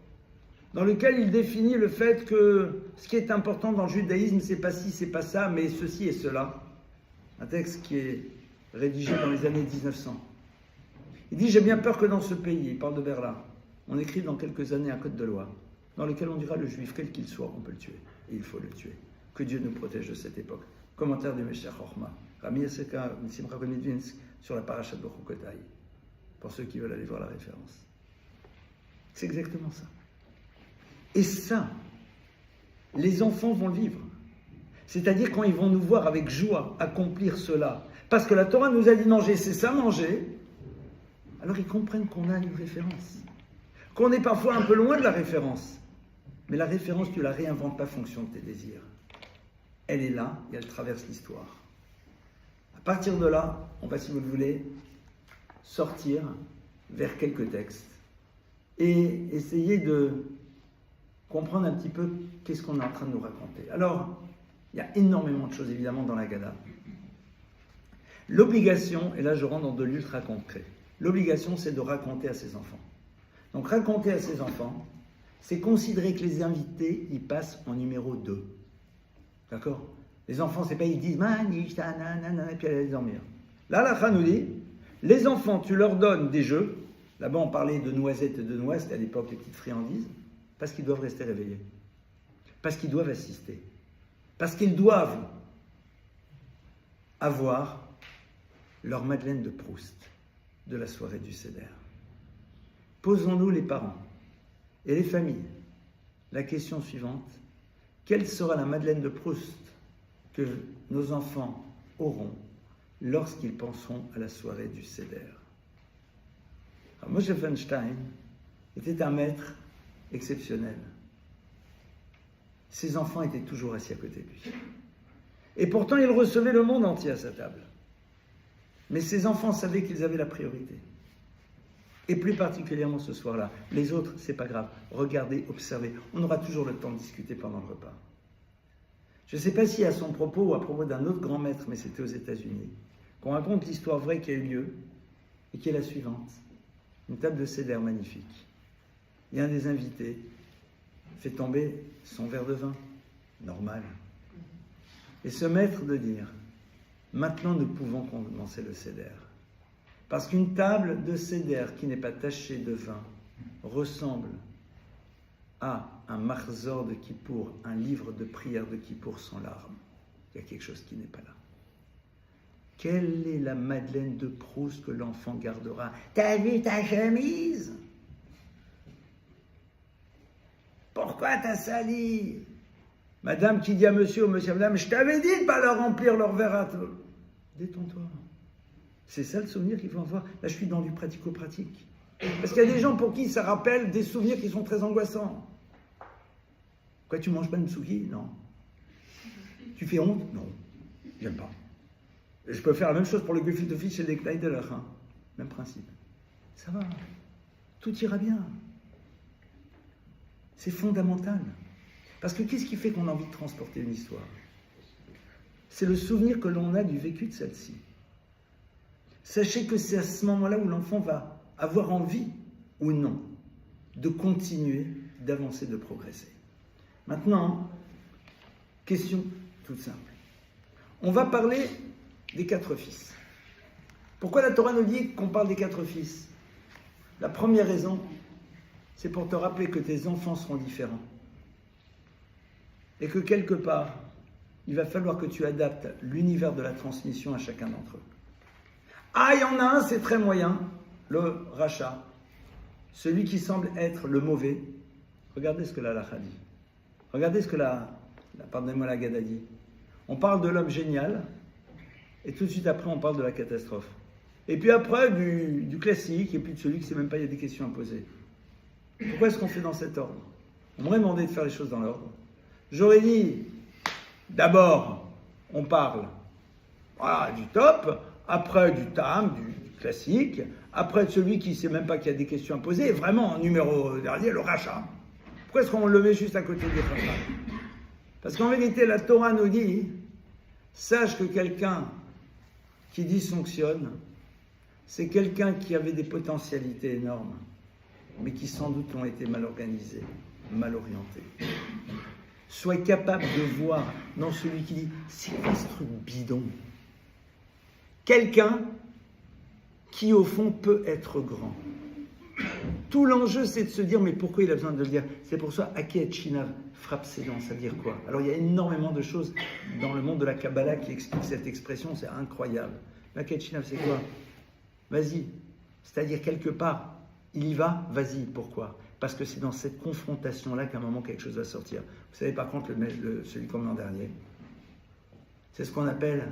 dans lequel il définit le fait que ce qui est important dans le judaïsme, c'est pas ci, c'est pas ça, mais ceci et cela. Un texte qui est rédigé dans les années 1900. Il dit, j'ai bien peur que dans ce pays, il parle de Berlin, on écrive dans quelques années un code de loi dans lequel on dira le juif, quel qu'il soit, on peut le tuer. Et il faut le tuer. Que Dieu nous protège de cette époque. Commentaire du Meshech Chochma. Rami Yaseka, Simcha Cohen Midvinsk, sur la parashat Bechukotai. Pour ceux qui veulent aller voir la référence. C'est exactement ça. Et ça, les enfants vont le vivre. C'est-à-dire quand ils vont nous voir avec joie accomplir cela. Parce que la Torah nous a dit manger, c'est ça manger. Alors ils comprennent qu'on a une référence. Qu'on est parfois un peu loin de la référence. Mais la référence, tu ne la réinventes pas fonction de tes désirs. Elle est là et elle traverse l'histoire. À partir de là, on va, si vous le voulez, sortir vers quelques textes et essayer de comprendre un petit peu qu'est-ce qu'on est en train de nous raconter. Alors, il y a énormément de choses évidemment dans la Haggadah. L'obligation, et là je rentre dans de l'ultra concret, l'obligation c'est de raconter à ses enfants. Donc raconter à ses enfants, c'est considérer que les invités, ils passent en numéro 2. D'accord? Les enfants, c'est pas ils disent manish, nanana, et puis aller dormir. Là, la Kha nous dit, les enfants, tu leur donnes des jeux. Là-bas, on parlait de noisettes et de noix, c'était à l'époque les petites friandises, parce qu'ils doivent rester réveillés, parce qu'ils doivent assister, parce qu'ils doivent avoir leur Madeleine de Proust de la soirée du Seder. Posons-nous les parents et les familles la question suivante: quelle sera la Madeleine de Proust que nos enfants auront lorsqu'ils penseront à la soirée du Seder? Alors, Moshe Feinstein était un maître exceptionnel. Ses enfants étaient toujours assis à côté de lui. Et pourtant, il recevait le monde entier à sa table. Mais ses enfants savaient qu'ils avaient la priorité. Et plus particulièrement ce soir-là. Les autres, c'est pas grave. Regardez, observez. On aura toujours le temps de discuter pendant le repas. Je ne sais pas si à son propos ou à propos d'un autre grand maître, mais c'était aux États-Unis, qu'on raconte l'histoire vraie qui a eu lieu et qui est la suivante. Une table de Seder magnifique. Et un des invités fait tomber son verre de vin. Normal. Et ce maître de dire, maintenant nous pouvons commencer le Seder. Parce qu'une table de Seder qui n'est pas tachée de vin ressemble à un marzor de Kippour, un livre de prière de Kippour sans larmes. Il y a quelque chose qui n'est pas là. Quelle est la Madeleine de Proust que l'enfant gardera? T'as vu ta chemise? Pourquoi t'as sali? Madame qui dit à monsieur ou monsieur, madame, je t'avais dit de ne pas leur remplir leur verre à toi. Détends-toi. C'est ça le souvenir qu'il faut avoir. Là, je suis dans du pratico-pratique. Parce qu'il y a des gens pour qui ça rappelle des souvenirs qui sont très angoissants. Quoi, tu manges pas de msouki? Non. Tu fais honte? Non. J'aime pas. Et je peux faire la même chose pour le gefilte fish et les Kneideler. Hein. Même principe. Ça va. Tout ira bien. C'est fondamental. Parce que qu'est-ce qui fait qu'on a envie de transporter une histoire? C'est le souvenir que l'on a du vécu de celle-ci. Sachez que c'est à ce moment-là où l'enfant va avoir envie, ou non, de continuer, d'avancer, de progresser. Maintenant, question toute simple. On va parler des 4 fils. Pourquoi la Torah nous dit qu'on parle des 4 fils? La première raison, c'est pour te rappeler que tes enfants seront différents. Et que quelque part, il va falloir que tu adaptes l'univers de la transmission à chacun d'entre eux. Ah, il y en a un, c'est très moyen, le rachat. Celui qui semble être le mauvais. Regardez ce que la halakha dit. Regardez ce que pardonnez-moi, la Gada dit. On parle de l'homme génial, et tout de suite après, on parle de la catastrophe. Et puis après, du classique, et puis de celui qui ne sait même pas, il y a des questions à poser. Pourquoi est-ce qu'on fait dans cet ordre? On m'aurait demandé de faire les choses dans l'ordre. J'aurais dit, d'abord, on parle du top, après du tam, du classique, après de celui qui ne sait même pas qu'il y a des questions à poser, et vraiment, en numéro dernier, le rachat. Pourquoi est-ce qu'on le met juste à côté des rachats? Parce qu'en vérité, la Torah nous dit, sache que quelqu'un qui dysfonctionne, c'est quelqu'un qui avait des potentialités énormes, mais qui sans doute ont été mal organisés, mal orientés. Sois capable de voir dans celui qui dit « c'est quoi ce truc bidon ?» Quelqu'un qui au fond peut être grand. Tout l'enjeu c'est de se dire « mais pourquoi il a besoin de le dire ?» C'est pour ça « Aket Shinav » frappe ses dents, ça veut dire quoi? Alors il y a énormément de choses dans le monde de la Kabbalah qui expliquent cette expression, c'est incroyable. Aket Shinav c'est quoi? Vas-y, c'est-à-dire quelque part, il y va, vas-y, pourquoi? Parce que c'est dans cette confrontation-là qu'à un moment quelque chose va sortir. Vous savez par contre, celui qu'on met en dernier, c'est ce qu'on appelle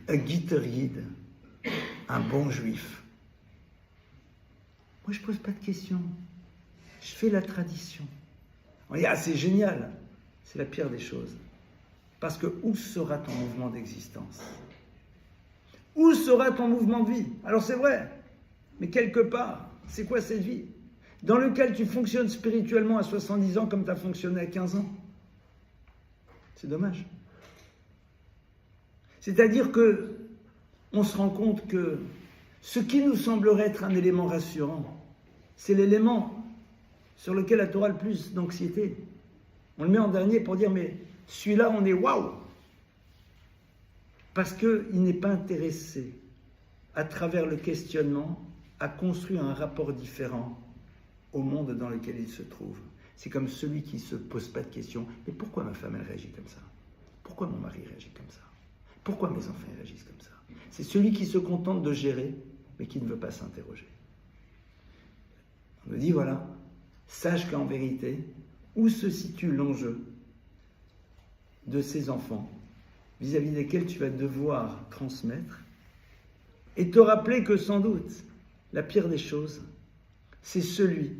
un guitaride, un bon juif. Moi je ne pose pas de questions, je fais la tradition. On dit, c'est génial, c'est la pire des choses. Parce que où sera ton mouvement d'existence? Où sera ton mouvement de vie? Alors c'est vrai, mais quelque part, c'est quoi cette vie dans lequel tu fonctionnes spirituellement à 70 ans comme tu as fonctionné à 15 ans? C'est dommage. C'est-à-dire que on se rend compte que ce qui nous semblerait être un élément rassurant, c'est l'élément sur lequel la Torah a le plus d'anxiété. On le met en dernier pour dire, mais celui-là, on est waouh! Parce qu'il n'est pas intéressé, à travers le questionnement, à construire un rapport différent au monde dans lequel il se trouve. C'est comme celui qui ne se pose pas de questions. Mais pourquoi ma femme, elle réagit comme ça? Pourquoi mon mari réagit comme ça? Pourquoi mes enfants réagissent comme ça? C'est celui qui se contente de gérer, mais qui ne veut pas s'interroger. On nous dit, voilà, sache qu'en vérité, où se situe l'enjeu de ces enfants vis-à-vis desquels tu vas devoir transmettre, et te rappeler que sans doute, la pire des choses, c'est celui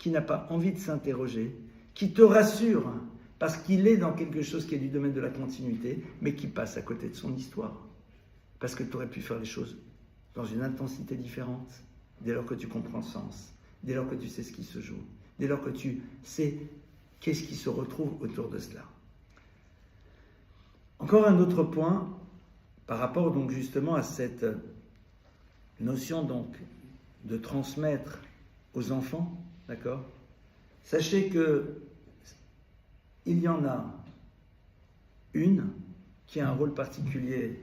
qui n'a pas envie de s'interroger, qui te rassure parce qu'il est dans quelque chose qui est du domaine de la continuité, mais qui passe à côté de son histoire. Parce que tu aurais pu faire les choses dans une intensité différente, dès lors que tu comprends le sens, dès lors que tu sais ce qui se joue, dès lors que tu sais qu'est-ce qui se retrouve autour de cela. Encore un autre point, par rapport donc justement à cette notion donc de transmettre aux enfants, d'accord? Sachez que il y en a une qui a un rôle particulier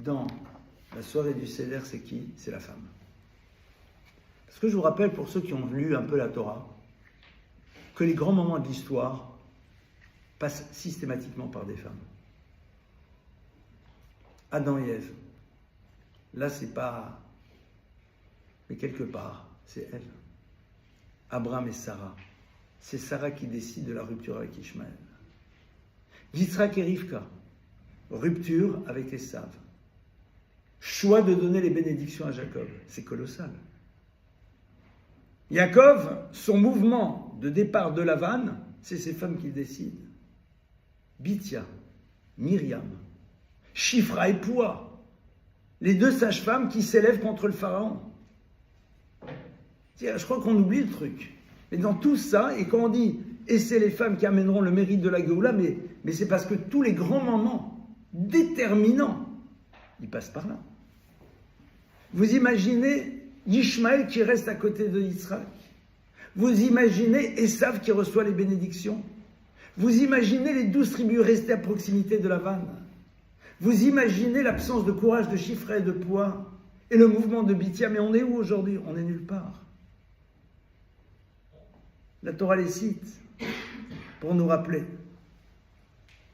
dans la soirée du Seder, c'est qui? C'est la femme. Parce que je vous rappelle, pour ceux qui ont lu un peu la Torah, que les grands moments de l'histoire passent systématiquement par des femmes. Adam et Ève. Là, c'est pas... Mais quelque part, c'est elle. Abraham et Sarah. C'est Sarah qui décide de la rupture avec Ishmaël. Yitzhak et Rivka. Rupture avec Esav. Choix de donner les bénédictions à Jacob. C'est colossal. Yaakov, son mouvement de départ de Lavan, c'est ces femmes qui décident. Bithia, Myriam, Shifra et Poua, les deux sages-femmes qui s'élèvent contre le pharaon. Je crois qu'on oublie le truc. Mais dans tout ça, et quand on dit « et c'est les femmes qui amèneront le mérite de la Géoula », mais c'est parce que tous les grands moments déterminants, ils passent par là. Vous imaginez Ishmaël qui reste à côté de Yitzhak. Vous imaginez Esav qui reçoit les bénédictions. Vous imaginez les 12 tribus restées à proximité de la vanne. Vous imaginez l'absence de courage de Shifra et de Poua et le mouvement de Bithia. Mais on est où aujourd'hui? On est nulle part. La Torah les cite pour nous rappeler.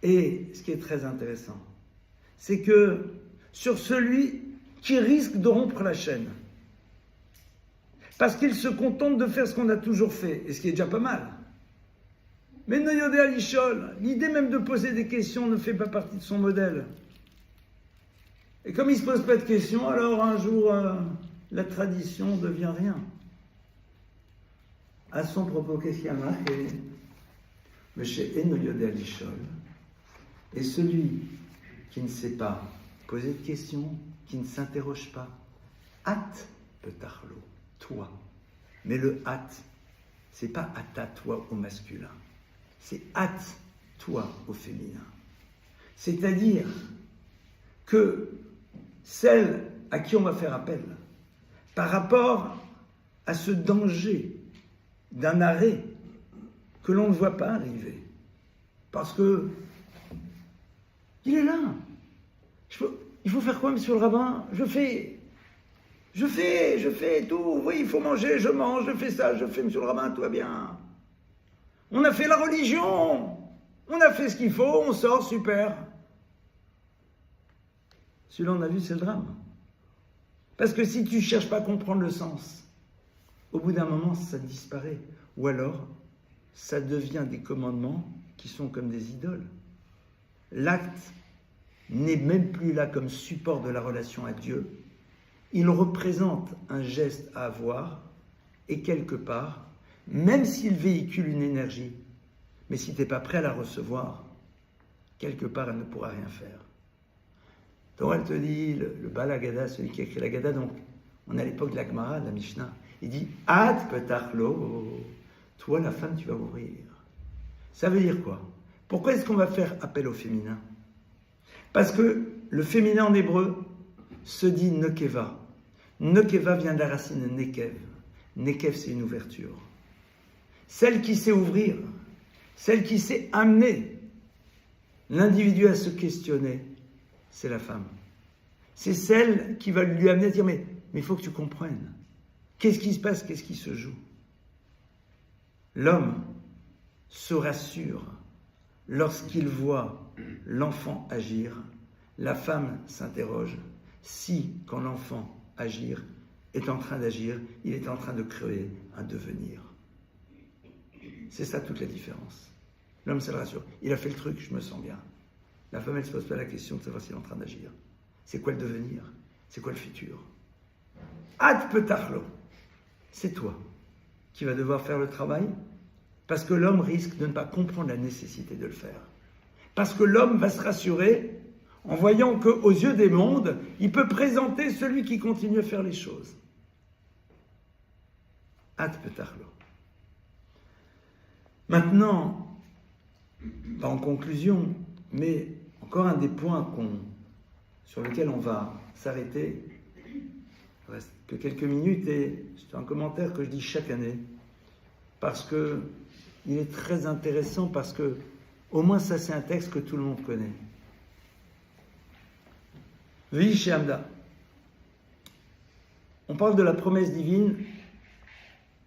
Et ce qui est très intéressant, c'est que sur celui qui risque de rompre la chaîne, parce qu'il se contente de faire ce qu'on a toujours fait, et ce qui est déjà pas mal. Mais Noyodé Alishol, l'idée même de poser des questions ne fait pas partie de son modèle. Et comme il ne se pose pas de questions, alors un jour, la tradition ne devient rien. À son propos, qu'est-ce qu'il y a marqué? Monsieur Noyodé Alishol est celui qui ne sait pas poser de questions, qui ne s'interroge pas. Hâte petarlo, toi. Mais le hâte, c'est pas hâte toi au masculin. C'est hâte toi au féminin. C'est-à-dire que celle à qui on va faire appel, par rapport à ce danger d'un arrêt que l'on ne voit pas arriver, parce que il est là. Il faut faire quoi, monsieur le rabbin? Je fais tout. Oui, il faut manger, je mange, je fais ça, je fais, monsieur le rabbin, tout va bien. On a fait la religion. On a fait ce qu'il faut, on sort, super. Celui-là, on a vu, c'est le drame. Parce que si tu ne cherches pas à comprendre le sens, au bout d'un moment, ça disparaît. Ou alors, ça devient des commandements qui sont comme des idoles. L'acte n'est même plus là comme support de la relation à Dieu. Il représente un geste à avoir, et quelque part, même s'il véhicule une énergie, mais si tu n'es pas prêt à la recevoir, quelque part, elle ne pourra rien faire. Donc elle te dit, le Baal Haggadah, celui qui a écrit l'Haggadah, donc on est à l'époque de la Gemara, de la Mishnah, il dit « Ad petachlo » toi, la femme, tu vas ouvrir. Ça veut dire quoi? Pourquoi est-ce qu'on va faire appel au féminin? Parce que le féminin en hébreu se dit nekeva. Nekeva vient de la racine nekev. Nekev, c'est une ouverture. Celle qui sait ouvrir, celle qui sait amener l'individu à se questionner, c'est la femme. C'est celle qui va lui amener à dire mais il faut que tu comprennes. Qu'est-ce qui se passe? Qu'est-ce qui se joue? L'homme se rassure lorsqu'il voit l'enfant agir. La femme s'interroge si, quand l'enfant est en train d'agir, il est en train de créer un devenir. C'est ça toute la différence. L'homme, ça le rassure. Il a fait le truc, je me sens bien. La femme, elle ne se pose pas la question de savoir s'il est en train d'agir. C'est quoi le devenir? C'est quoi le futur? Ad petachlo. C'est toi qui vas devoir faire le travail, parce que l'homme risque de ne pas comprendre la nécessité de le faire. Parce que l'homme va se rassurer en voyant qu'aux yeux des mondes, il peut présenter celui qui continue à faire les choses. Ad petachlo. Maintenant, pas en conclusion, mais encore un des points sur lequel on va s'arrêter. Il ne reste que quelques minutes et c'est un commentaire que je dis chaque année parce que il est très intéressant parce que au moins ça c'est un texte que tout le monde connaît. Vehi she'amda. On parle de la promesse divine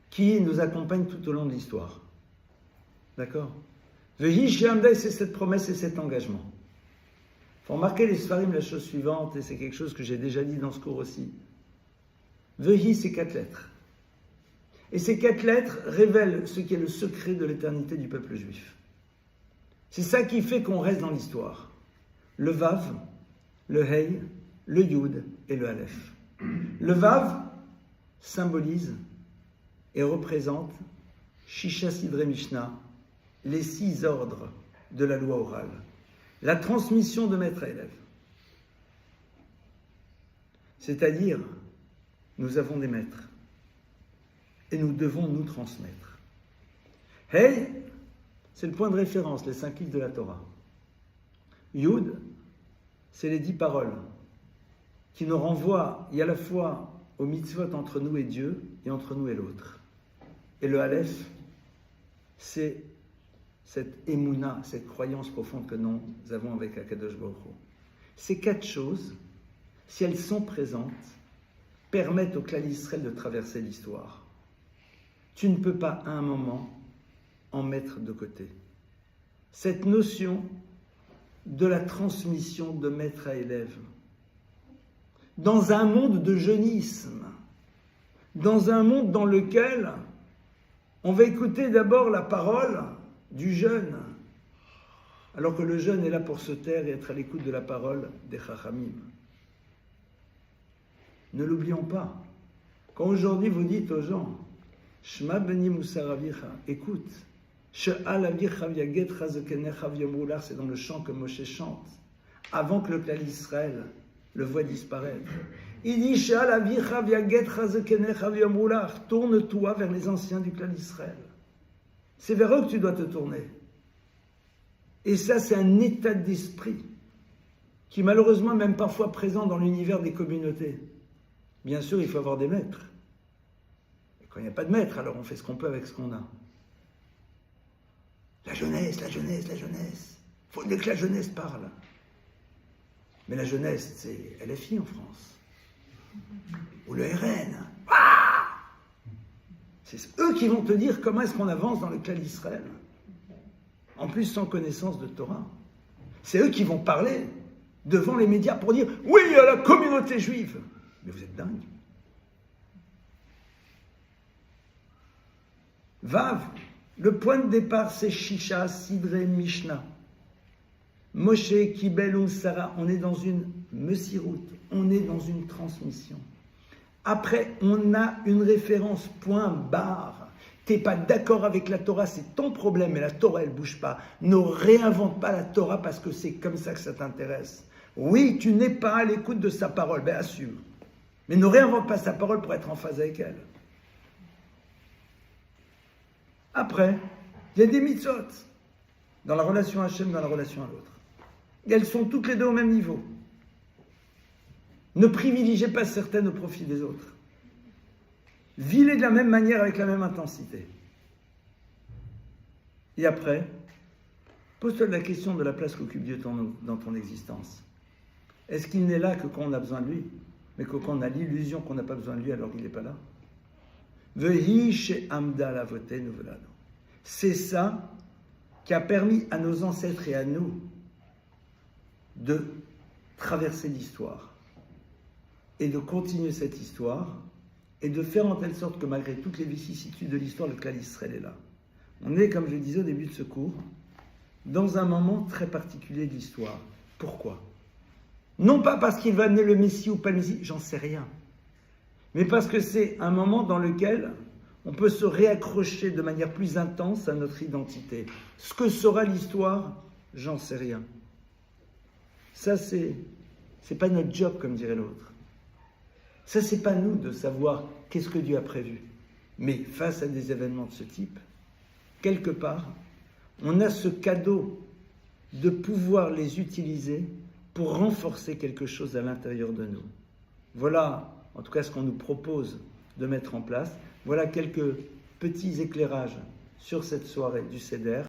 qui nous accompagne tout au long de l'histoire. D'accord? Vehi she'amda, c'est cette promesse et cet engagement. Il faut remarquer les Sfarim la chose suivante, et c'est quelque chose que j'ai déjà dit dans ce cours aussi. Vehi, c'est 4 lettres. Et ces 4 lettres révèlent ce qui est le secret de l'éternité du peuple juif. C'est ça qui fait qu'on reste dans l'histoire. Le Vav, le Hey, le Yud et le Aleph. Le Vav symbolise et représente Shisha Sidrei Mishnah, les 6 ordres de la loi orale. La transmission de maître à élève. C'est-à-dire, nous avons des maîtres et nous devons nous transmettre. Hey, c'est le point de référence, les 5 livres de la Torah. Yud, c'est les 10 paroles qui nous renvoient à la fois aux mitzvot entre nous et Dieu et entre nous et l'autre. Et le Aleph, c'est cette émouna, cette croyance profonde que nous avons avec Akadosh Baruch Hu. Ces 4 choses, si elles sont présentes, permettent au clan d'Israël de traverser l'histoire. Tu ne peux pas à un moment en mettre de côté. Cette notion de la transmission de maître à élève. Dans un monde de jeunisme, dans un monde dans lequel on va écouter d'abord la parole du jeune, alors que le jeune est là pour se taire et être à l'écoute de la parole des Chachamim. Ne l'oublions pas. Quand aujourd'hui vous dites aux gens, Shema beni Musar avicha, écoute, She'al avicha v'yagetcha zekenecha v'yomrular, c'est dans le chant que Moshe chante, avant que le clan d'Israël le voit disparaître. Il dit, She'al avicha v'yagetcha zekenecha v'yomrular, tourne-toi vers les anciens du clan d'Israël. C'est vers eux que tu dois te tourner. Et ça, c'est un état d'esprit qui est malheureusement même parfois présent dans l'univers des communautés. Bien sûr, il faut avoir des maîtres. Et quand il n'y a pas de maître, alors on fait ce qu'on peut avec ce qu'on a. La jeunesse, la jeunesse, la jeunesse. Il faut que la jeunesse parle. Mais la jeunesse, c'est LFI en France. Ou le RN. Ah, c'est eux qui vont te dire comment est-ce qu'on avance dans le clan d'Israël. En plus, sans connaissance de Torah. C'est eux qui vont parler devant les médias pour dire « Oui, à la communauté juive !» Mais vous êtes dingue. Vav, le point de départ, c'est Shisha, Sidré, Mishnah. Moshe, Kibel, Sarah, on est dans une messiroute, on est dans une transmission. Après, on a une référence, point barre. T'es pas d'accord avec la Torah, c'est ton problème, mais la Torah, elle bouge pas. Ne réinvente pas la Torah parce que c'est comme ça que ça t'intéresse. Oui, tu n'es pas à l'écoute de sa parole, ben assume. Mais ne réinvente pas sa parole pour être en phase avec elle. Après, il y a des mitzvot dans la relation à Hachem, dans la relation à l'autre. Et elles sont toutes les deux au même niveau. Ne privilégiez pas certaines au profit des autres. Vis-les de la même manière, avec la même intensité. Et après, pose-toi la question de la place qu'occupe Dieu dans ton existence. Est-ce qu'il n'est là que quand on a besoin de lui, mais que quand on a l'illusion qu'on n'a pas besoin de lui, alors qu'il n'est pas là? C'est ça qui a permis à nos ancêtres et à nous de traverser l'histoire et de continuer cette histoire et de faire en telle sorte que malgré toutes les vicissitudes de l'histoire, le clan d'Israël est là. On est, comme je le disais au début de ce cours, dans un moment très particulier de l'histoire. Pourquoi? Non pas parce qu'il va amener le Messie ou pas le Messie, j'en sais rien. Mais parce que c'est un moment dans lequel on peut se réaccrocher de manière plus intense à notre identité. Ce que sera l'histoire, j'en sais rien. Ça, c'est pas notre job, comme dirait l'autre. Ça, c'est pas nous de savoir qu'est-ce que Dieu a prévu. Mais face à des événements de ce type, quelque part, on a ce cadeau de pouvoir les utiliser pour renforcer quelque chose à l'intérieur de nous. Voilà, en tout cas, ce qu'on nous propose de mettre en place. Voilà quelques petits éclairages sur cette soirée du Seder.